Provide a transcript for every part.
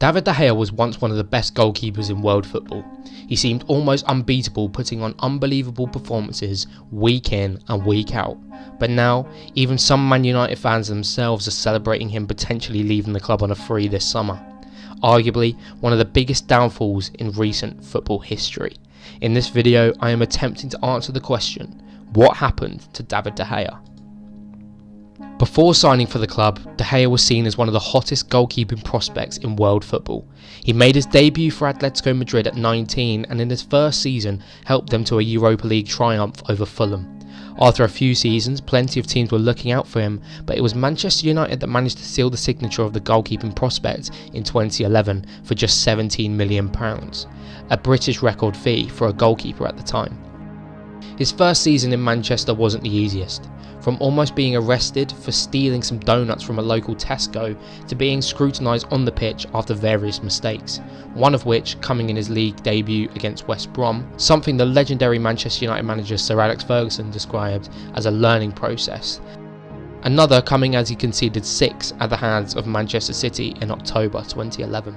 David De Gea was once one of the best goalkeepers in world football. He seemed almost unbeatable, putting on unbelievable performances week in and week out. But now, even some Man United fans themselves are celebrating him potentially leaving the club on a free this summer. Arguably one of the biggest downfalls in recent football history. In this video, I am attempting to answer the question, what happened to David De Gea? Before signing for the club, De Gea was seen as one of the hottest goalkeeping prospects in world football. He made his debut for Atletico Madrid at 19 and in his first season helped them to a Europa League triumph over Fulham. After a few seasons, plenty of teams were looking out for him, but it was Manchester United that managed to seal the signature of the goalkeeping prospect in 2011 for just £17 million, a British record fee for a goalkeeper at the time. His first season in Manchester wasn't the easiest. From almost being arrested for stealing some donuts from a local Tesco to being scrutinised on the pitch after various mistakes, one of which coming in his league debut against West Brom, something the legendary Manchester United manager Sir Alex Ferguson described as a learning process. Another coming as he conceded 6 at the hands of Manchester City in October 2011.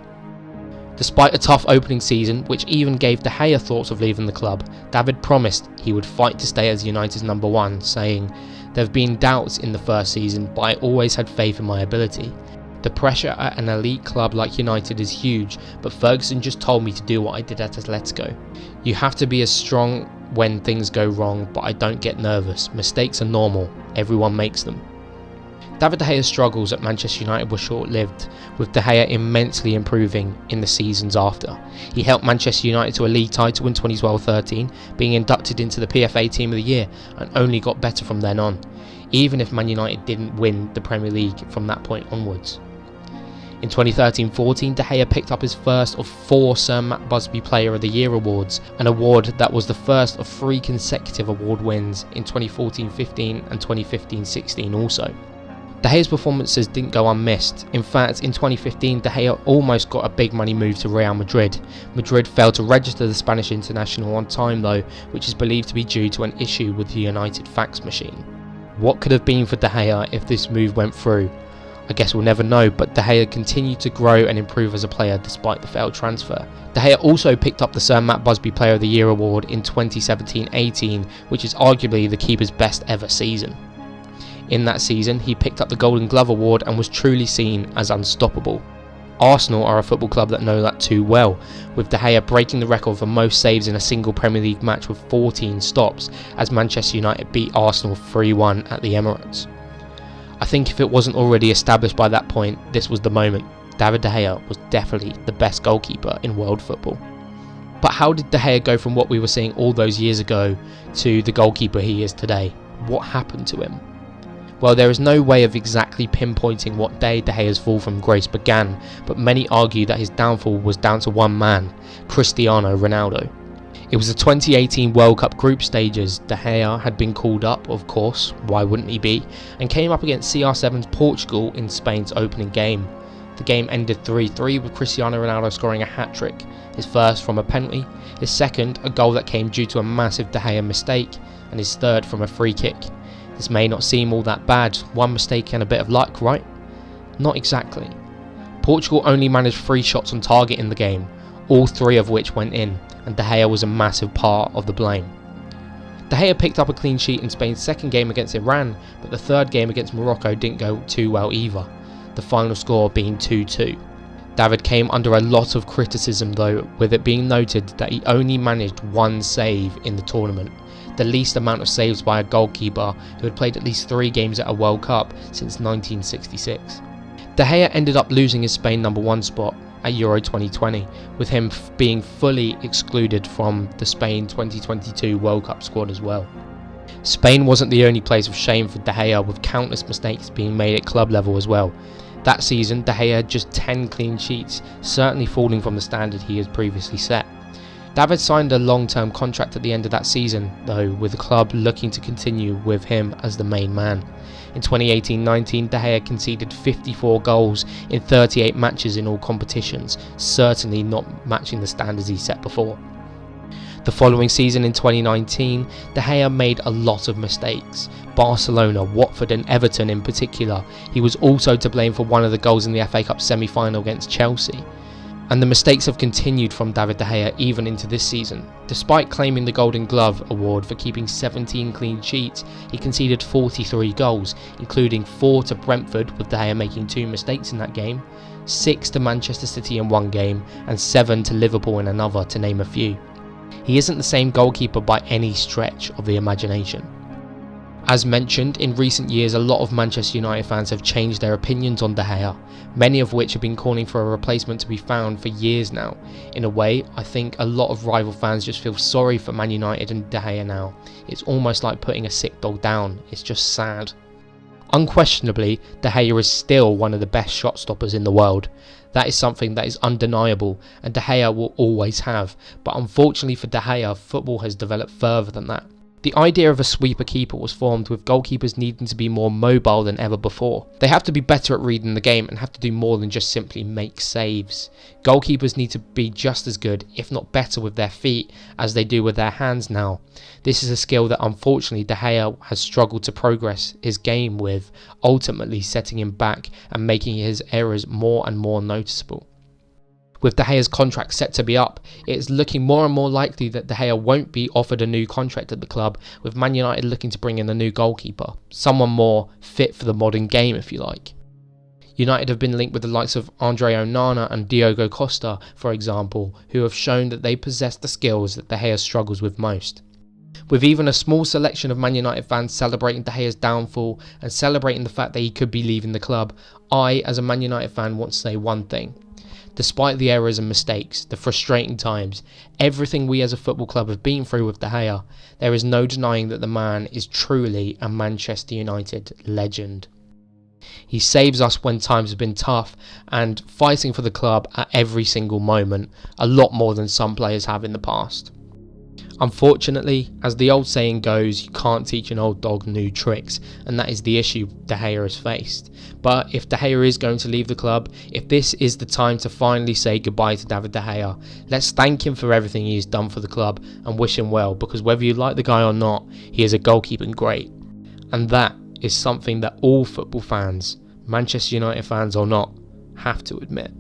Despite a tough opening season, which even gave De Gea thoughts of leaving the club, David promised he would fight to stay as United's number one, saying, "There have been doubts in the first season, but I always had faith in my ability. The pressure at an elite club like United is huge, but Ferguson just told me to do what I did at Atletico. You have to be as strong when things go wrong, but I don't get nervous. Mistakes are normal. Everyone makes them." David De Gea's struggles at Manchester United were short-lived, with De Gea immensely improving in the seasons after. He helped Manchester United to a league title in 2012-13, being inducted into the PFA Team of the Year, and only got better from then on, even if Man United didn't win the Premier League from that point onwards. In 2013-14, De Gea picked up his first of 4 Sir Matt Busby Player of the Year awards, an award that was the first of 3 consecutive award wins in 2014-15 and 2015-16 also. De Gea's performances didn't go unmissed. In fact, in 2015, De Gea almost got a big money move to Real Madrid. Madrid failed to register the Spanish international on time though, which is believed to be due to an issue with the United fax machine. What could have been for De Gea if this move went through? I guess we'll never know, but De Gea continued to grow and improve as a player despite the failed transfer. De Gea also picked up the Sir Matt Busby Player of the Year award in 2017-18, which is arguably the keeper's best ever season. In that season, he picked up the Golden Glove award and was truly seen as unstoppable. Arsenal are a football club that know that too well, with De Gea breaking the record for most saves in a single Premier League match with 14 stops, as Manchester United beat Arsenal 3-1 at the Emirates. I think if it wasn't already established by that point, this was the moment. David De Gea was definitely the best goalkeeper in world football. But how did De Gea go from what we were seeing all those years ago to the goalkeeper he is today? What happened to him? Well, there is no way of exactly pinpointing what day De Gea's fall from grace began, but many argue that his downfall was down to one man, Cristiano Ronaldo. It was the 2018 World Cup group stages. De Gea had been called up, of course, why wouldn't he be, and came up against CR7's Portugal in Spain's opening game. The game ended 3-3 with Cristiano Ronaldo scoring a hat-trick, his first from a penalty, his second a goal that came due to a massive De Gea mistake, and his third from a free kick. This may not seem all that bad, one mistake and a bit of luck, right? Not exactly. Portugal only managed 3 shots on target in the game, all 3 of which went in, and De Gea was a massive part of the blame. De Gea picked up a clean sheet in Spain's second game against Iran, but the third game against Morocco didn't go too well either, the final score being 2-2. David came under a lot of criticism though, with it being noted that he only managed 1 save in the tournament, the least amount of saves by a goalkeeper who had played at least 3 games at a World Cup since 1966. De Gea ended up losing his Spain number 1 spot at Euro 2020, with him being fully excluded from the Spain 2022 World Cup squad as well. Spain wasn't the only place of shame for De Gea, with countless mistakes being made at club level as well. That season, De Gea had just 10 clean sheets, certainly falling from the standard he had previously set. David signed a long-term contract at the end of that season, though, with the club looking to continue with him as the main man. In 2018-19, De Gea conceded 54 goals in 38 matches in all competitions, certainly not matching the standards he set before. The following season in 2019, De Gea made a lot of mistakes. Barcelona, Watford and Everton in particular. He was also to blame for one of the goals in the FA Cup semi-final against Chelsea. And the mistakes have continued from David De Gea even into this season. Despite claiming the Golden Glove award for keeping 17 clean sheets, he conceded 43 goals, including 4 to Brentford, with De Gea making 2 mistakes in that game, 6 to Manchester City in one game, and 7 to Liverpool in another, to name a few. He isn't the same goalkeeper by any stretch of the imagination. As mentioned, in recent years a lot of Manchester United fans have changed their opinions on De Gea, many of which have been calling for a replacement to be found for years now. In a way, I think a lot of rival fans just feel sorry for Man United and De Gea now. It's almost like putting a sick dog down, it's just sad. Unquestionably, De Gea is still one of the best shot stoppers in the world. That is something that is undeniable, and De Gea will always have, but unfortunately for De Gea, football has developed further than that. The idea of a sweeper keeper was formed with goalkeepers needing to be more mobile than ever before. They have to be better at reading the game and have to do more than just simply make saves. Goalkeepers need to be just as good, if not better, with their feet as they do with their hands now. This is a skill that unfortunately De Gea has struggled to progress his game with, ultimately setting him back and making his errors more and more noticeable. With De Gea's contract set to be up, it is looking more and more likely that De Gea won't be offered a new contract at the club, with Man United looking to bring in a new goalkeeper, someone more fit for the modern game if you like. United have been linked with the likes of Andre Onana and Diogo Costa, for example, who have shown that they possess the skills that De Gea struggles with most. With even a small selection of Man United fans celebrating De Gea's downfall and celebrating the fact that he could be leaving the club, I, as a Man United fan, want to say one thing. Despite the errors and mistakes, the frustrating times, everything we as a football club have been through with De Gea, there is no denying that the man is truly a Manchester United legend. He saves us when times have been tough and fighting for the club at every single moment, a lot more than some players have in the past. Unfortunately, as the old saying goes, you can't teach an old dog new tricks, and that is the issue De Gea has faced. But if De Gea is going to leave the club, if this is the time to finally say goodbye to David De Gea, let's thank him for everything he has done for the club and wish him well, because whether you like the guy or not, he is a goalkeeping great. And that is something that all football fans, Manchester United fans or not, have to admit.